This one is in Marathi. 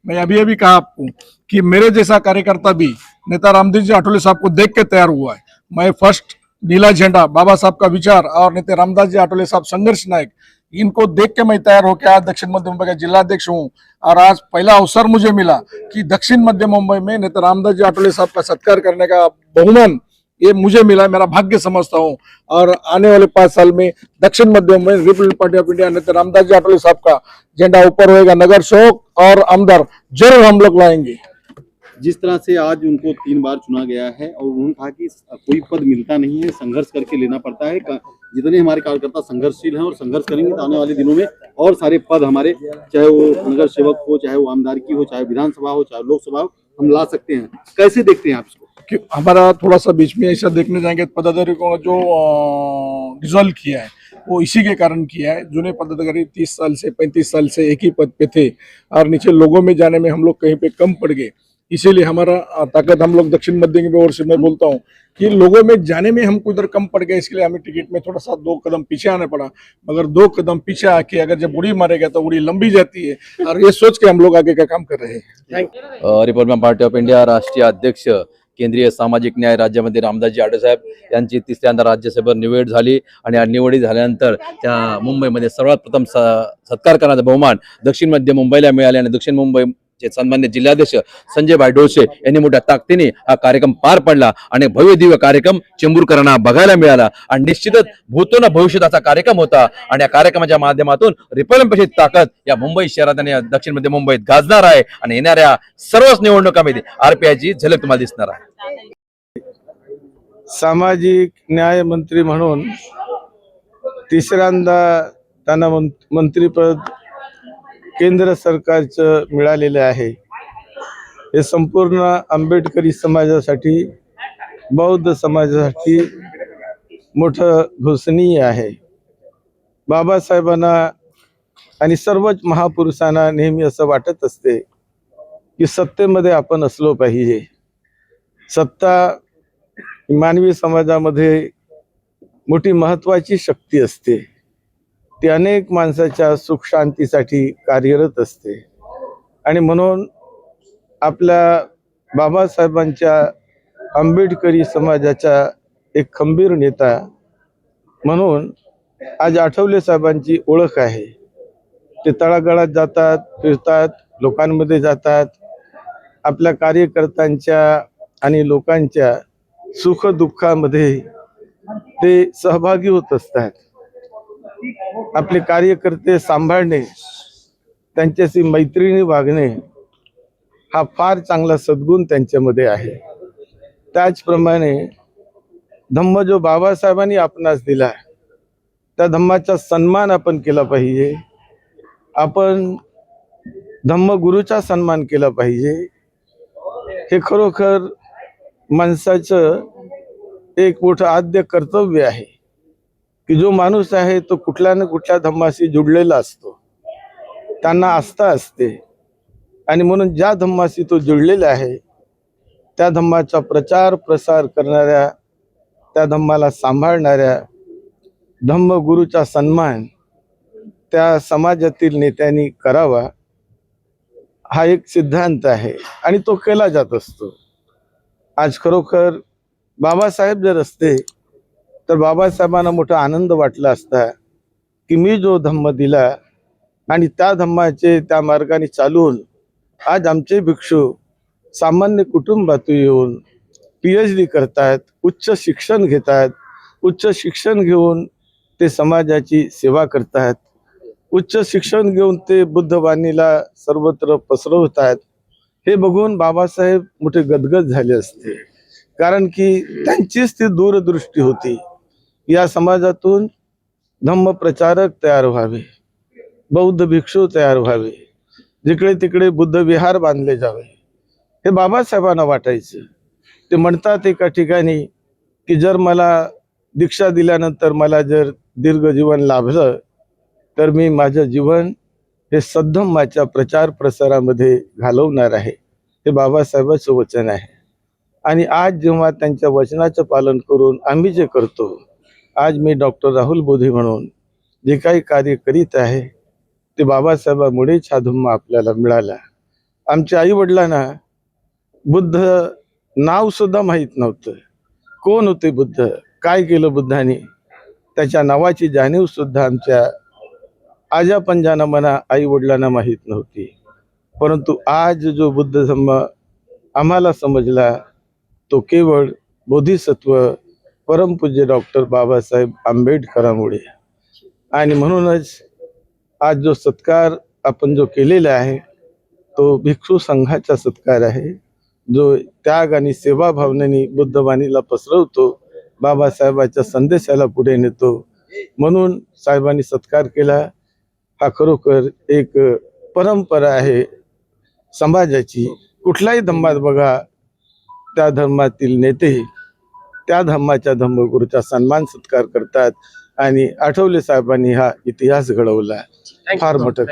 मैं अभी अभी कहा आपको कि मेरे जैसा कार्यकर्ता भी नेता रामदास जी आठवले साहब को देख के तैयार हुआ है। मैं फर्स्ट नीला झंडा बाबा साहब का विचार और नेता रामदास जी आठवले साहब संघर्ष नायक, इनको देख के मैं तैयार होकर आज दक्षिण मध्य मुंबई का जिलाध्यक्ष हूँ। और आज पहला अवसर मुझे मिला कि दक्षिण मध्य मुंबई में नेता रामदास जी आठवले साहब का सत्कार करने का बहुमान ये मुझे मिला, मेरा भाग्य समझता हूँ। और आने वाले 5 साल में दक्षिण मध्य Mumbai Republic party of India नेता रामदास जी आठवले साहब का झंडा ऊपर होएगा। नगर सेवक और आमदार जरूर हम लोग लाएंगे। जिस तरह से आज उनको 3 बार चुना गया है और उन्होंने कहा कि कोई पद मिलता नहीं है, संघर्ष करके लेना पड़ता है। जितने हमारे कार्यकर्ता संघर्षशील हैं और संघर्ष करेंगे तो आने वाले दिनों में और सारे पद हमारे, चाहे वो नगर सेवक हो, चाहे वो आमदार की हो, चाहे विधानसभा हो, चाहे लोकसभा हो, हम ला सकते हैं। कैसे देखते हैं आप इसको? कि हमारा थोड़ा सा बीच में ऐसा देखने जाएंगे, पदाधिकारी को जो डिसॉल्व किया है वो इसी के कारण किया है। जूने पदाधिकारी 30 साल से 35 साल से एक ही पद पे थे और नीचे लोगों में जाने में हम लोग कहीं पे कम पड़ गए। इसीलिए हमारा ताकत हम लोग दक्षिण मध्य की ओर से मैं बोलता हूँ कि लोगों में जाने में हमको इधर कम पड़ गए, इसलिए हमें टिकट में थोड़ा सा 2 कदम पीछे आना पड़ा। मगर 2 कदम पीछे आके अगर जब उड़ी मारेगा तो उड़ी लंबी जाती है, और ये सोच के हम लोग आगे का काम कर रहे हैं। रिपब्लिकन पार्टी ऑफ इंडिया राष्ट्रीय अध्यक्ष केंद्रीय सामाजिक न्याय राज्यमंत्री रामदासजी आठवले साहेब यांची 3ऱ्यांदा राज्यसभेवर निवड झाली आणि या निवडी झाल्यानंतर त्या मुंबईमध्ये सर्वात प्रथम सत्कार करण्याचा बहुमान दक्षिण मध्य मुंबईला मिळाले आणि दक्षिण मुंबईचे सन्माननीय जिल्हाध्यक्ष संजय भाई डोळसे यांनी मोठ्या ताकदीने हा कार्यक्रम पार पडला आणि भव्य दिव्य कार्यक्रम चेंबूरकरांना बघायला मिळाला आणि निश्चितच भूतो ना भविष्यात असा कार्यक्रम होता आणि या कार्यक्रमाच्या माध्यमातून रिपब्लिकन पक्षाची ताकद या मुंबई शहरात आणि दक्षिण मध्य मुंबईत गाजणार आहे आणि येणाऱ्या सर्वच निवडणुकांमध्ये आरपीआयची झलक तुम्हाला दिसणार आहे। सामाजिक न्याय मंत्री म्हणून 3ऱ्यांदा त्यांना मंत्रीपद केंद्र सरकारचं मिळालेलं आहे। हे संपूर्ण आंबेडकरी समाजासाठी, बौद्ध समाजासाठी मोठं घोषणीय आहे। बाबासाहेबांना आणि सर्वच महापुरुषांना नेहमी असं वाटत असते की सत्तेमध्ये आपण असलो पाहिजे। सत्ता मानवी समाजामध्ये मोठी महत्त्वाची शक्ती असते। ती अनेक माणसाच्या सुख शांतीसाठी कार्यरत असते आणि म्हणून आपल्या बाबासाहेबांच्या आंबेडकरी समाजाचा एक खंबीर नेता म्हणून आज आठवले साहेबांची ओळख आहे। ते तळागाळात जातात, फिरतात, लोकांमध्ये जातात, आपल्या कार्यकर्त्यांच्या आणि लोकांच्या सुख दुःखामध्ये ते सहभागी होत असतात। आपले कार्यकर्ते सांभाळणे, त्यांच्याशी मैत्रिणी वागणे हा फार चांगला सद्गुण त्यांच्यामध्ये आहे। त्याचप्रमाणे धम्म जो बाबासाहेबांनी आपणास दिला त्या धम्माचा सन्मान आपण केला पाहिजे। आपण धम्मगुरूचा सन्मान केला पाहिजे। हे खरोखर माणसाचं एक मोठं आद्य कर्तव्य आहे की जो माणूस आहे तो कुठल्या ना कुठल्या धम्माशी जुडलेला असतो, त्यांना आस्था असते आणि म्हणून ज्या धम्माशी तो जुडलेला आहे त्या धम्माचा प्रचार प्रसार करणाऱ्या, त्या धम्माला सांभाळणाऱ्या धम्मगुरूचा सन्मान त्या समाजातील नेत्यांनी करावा हा एक सिद्धांत आहे आणि तो केला जात असतो। आज खरोखर बाबासाहेब जर असते तर बाबासाहेबांना मोठा आनंद वाटला असता की मी जो धम्म दिला आणि त्या धम्माचे त्या मार्गाने चालून आज आमचे भिक्षू सामान्य कुटुंबातून येऊन PhD करतात, उच्च शिक्षण घेतात, उच्च शिक्षण घेऊन ते समाजाची सेवा करतात, उच्च शिक्षण घेऊन ते बुद्धवाणीला सर्वत्र पसरवतात। हे बघून बाबासाहेब मोठे गदगद झाले असते, कारण की त्यांचीच ती दूरदृष्टी होती। या समाजातून धम्म प्रचारक तयार व्हावे, बौद्ध भिक्षू तयार व्हावे, जिकडे तिकडे बुद्ध विहार बांधले जावे, हे बाबासाहेबांना वाटायचं। ते म्हणतात एका ठिकाणी की जर मला दीक्षा दिल्यानंतर मला जर दीर्घ जीवन लाभलं तर मी माझं जीवन हे सद्धम्माच्या प्रचार प्रसारामध्ये घालवणार आहे। हे बाबासाहेबांचं वचन आहे आणि आज जेव्हा त्यांच्या वचनाचं पालन करून आम्ही जे करतो, आज मी डॉक्टर राहुल बोधे म्हणून जे काही कार्य करीत आहे ते बाबासाहेबांमुळेच हा धम्म आपल्याला मिळाला आमच्या आई वडिलांना बुद्ध नाव सुद्धा माहीत नव्हतं. कोण होते बुद्ध, काय केलं बुद्धाने, त्याच्या नावाची जाणीव सुद्धा आमच्या आजा पंजांना म्हणा आई वडिलांना माहीत नव्हती. परंतु आज जो बुद्ध धम्म आम्हाला समजला तो केवळ बोधिसत्व परमपूज्य डॉक्टर बाबासाहेब आंबेडकरांमुळे. आणि म्हणूनच आज जो सत्कार आपण जो केलेला आहे तो भिक्षू संघाचा सत्कार आहे, जो त्याग आणि सेवा भावनेने बुद्धवाणीला पसरवतो, बाबासाहेबांच्या संदेशाला पुढे नेतो. म्हणून साहेबांनी सत्कार केला. हा खरोखर एक परंपरा आहे समाजाची. कुठल्याही धर्मात बघा, त्या धर्मातील नेते त्या धर्माच्या धर्मगुरूचा सन्मान सत्कार करतात. आणि आठवले साहेबांनी हा इतिहास घडवला. फार मोठं